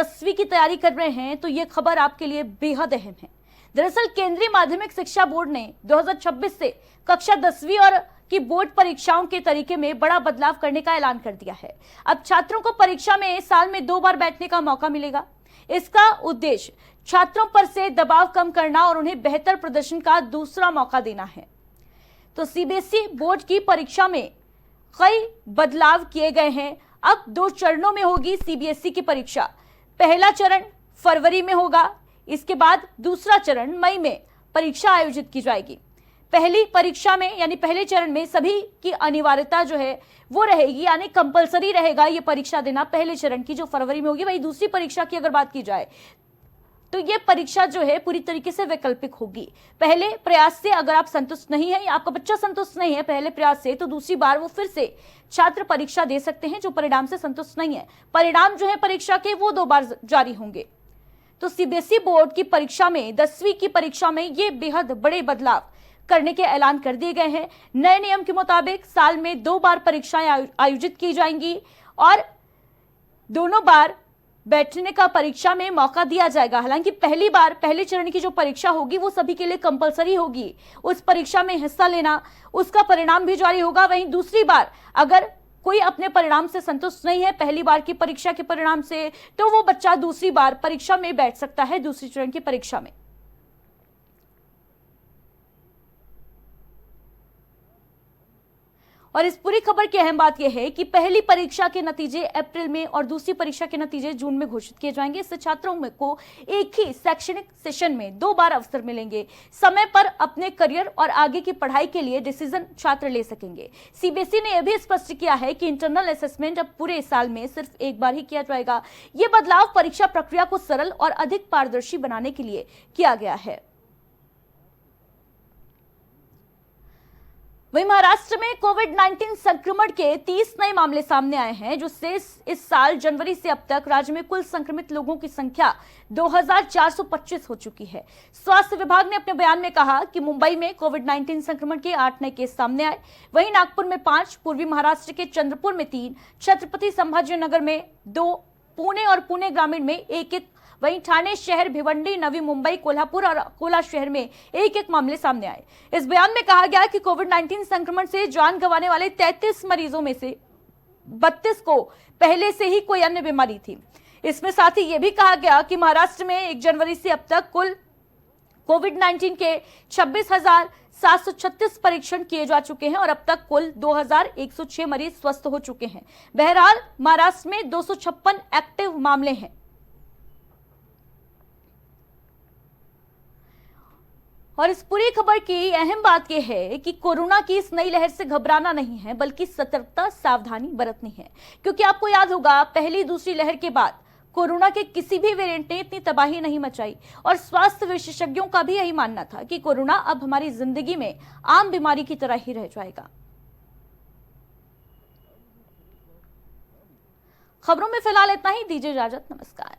10वीं की तैयारी कर रहे हैं तो ये खबर आपके लिए बेहद अहम है। दरअसल केंद्रीय माध्यमिक शिक्षा बोर्ड ने 2026 से कक्षा 10वीं और की बोर्ड परीक्षाओं के तरीके में बड़ा बदलाव करने का ऐलान कर दिया है। अब छात्रों को परीक्षा में साल में 2 बार बैठने का मौका मिलेगा। इसका उद्देश्य छात्रों पर से दबाव कम करना और उन्हें बेहतर प्रदर्शन का दूसरा मौका देना है। तो सीबीएसई बोर्ड की परीक्षा में कई बदलाव किए गए हैं। अब 2 चरणों में होगी सीबीएसई की परीक्षा। पहला चरण फरवरी में होगा, इसके बाद दूसरा चरण मई में परीक्षा आयोजित की जाएगी। पहली परीक्षा में यानी पहले चरण में सभी की अनिवार्यता जो है वो रहेगी, यानी कंपलसरी रहेगा ये परीक्षा देना पहले चरण की जो फरवरी में होगी। वही दूसरी परीक्षा की अगर बात की जाए तो ये परीक्षा जो है पूरी तरीके से वैकल्पिक होगी। पहले प्रयास से अगर आप संतुष्ट नहीं है या आपका बच्चा संतुष्ट नहीं है पहले प्रयास से, तो दूसरी बार वो फिर से छात्र परीक्षा दे सकते हैं जो परिणाम से संतुष्ट नहीं है। परिणाम जो है परीक्षा के वो 2 बार जारी होंगे। तो सीबीएसई बोर्ड की परीक्षा में 10वीं की परीक्षा में ये बेहद बड़े बदलाव करने के ऐलान कर दिए गए हैं। नए नियम के मुताबिक साल में 2 बार परीक्षाएं आयोजित की जाएंगी और दोनों बार बैठने का परीक्षा में मौका दिया जाएगा। हालांकि पहली बार पहले चरण की जो परीक्षा होगी वो सभी के लिए कंपलसरी होगी। उस परीक्षा में हिस्सा लेना, उसका परिणाम भी जारी होगा। वहीं दूसरी बार अगर कोई अपने परिणाम से संतुष्ट नहीं है पहली बार की परीक्षा के परिणाम से, तो वो बच्चा दूसरी बार परीक्षा में बैठ सकता है, दूसरी चरण की परीक्षा में। और इस पूरी खबर की अहम बात यह है कि पहली परीक्षा के नतीजे अप्रैल में और दूसरी परीक्षा के नतीजे जून में घोषित किए जाएंगे। इससे छात्रों को एक ही शैक्षणिक सेशन में 2 बार अवसर मिलेंगे। समय पर अपने करियर और आगे की पढ़ाई के लिए डिसीजन छात्र ले सकेंगे। सीबीएसई ने यह भी स्पष्ट किया है कि इंटरनल असेसमेंट अब पूरे साल में सिर्फ एक बार ही किया जाएगा। यह बदलाव परीक्षा प्रक्रिया को सरल और अधिक पारदर्शी बनाने के लिए किया गया है। वहीं महाराष्ट्र में कोविड-19 संक्रमण के 30 नए मामले सामने आए हैं, जो से इस साल जनवरी से अब तक राज्य में कुल संक्रमित लोगों की संख्या 2425 हो चुकी है। स्वास्थ्य विभाग ने अपने बयान में कहा कि मुंबई में कोविड-19 संक्रमण के 8 नए केस सामने आए। वहीं नागपुर में 5, पूर्वी महाराष्ट्र के चंद्रपुर में 3, छत्रपति संभाजीनगर में 2, पुणे और पुणे ग्रामीण में 1-1, वहीं ठाणे शहर, भिवंडी, नवी मुंबई, कोल्हापुर और अकोला शहर में 1-1 मामले सामने आए। इस बयान में कहा गया कि कोविड-19 संक्रमण से जान गंवाने वाले 33 मरीजों में से 32 को पहले से ही कोई अन्य बीमारी थी। इसमें साथ ही यह भी कहा गया कि महाराष्ट्र में 1 जनवरी से अब तक कुल कोविड-19 के 26,736 परीक्षण किए जा चुके हैं और अब तक कुल 2,106 मरीज स्वस्थ हो चुके हैं। बहरहाल महाराष्ट्र में 256 एक्टिव मामले हैं। और इस पूरी खबर की अहम बात यह है कि कोरोना की इस नई लहर से घबराना नहीं है, बल्कि सतर्कता, सावधानी बरतनी है। क्योंकि आपको याद होगा पहली दूसरी लहर के बाद कोरोना के किसी भी वेरिएंट ने इतनी तबाही नहीं मचाई और स्वास्थ्य विशेषज्ञों का भी यही मानना था कि कोरोना अब हमारी जिंदगी में आम बीमारी की तरह ही रह जाएगा। खबरों में फिलहाल इतना ही। दीजिए इजाजत, नमस्कार।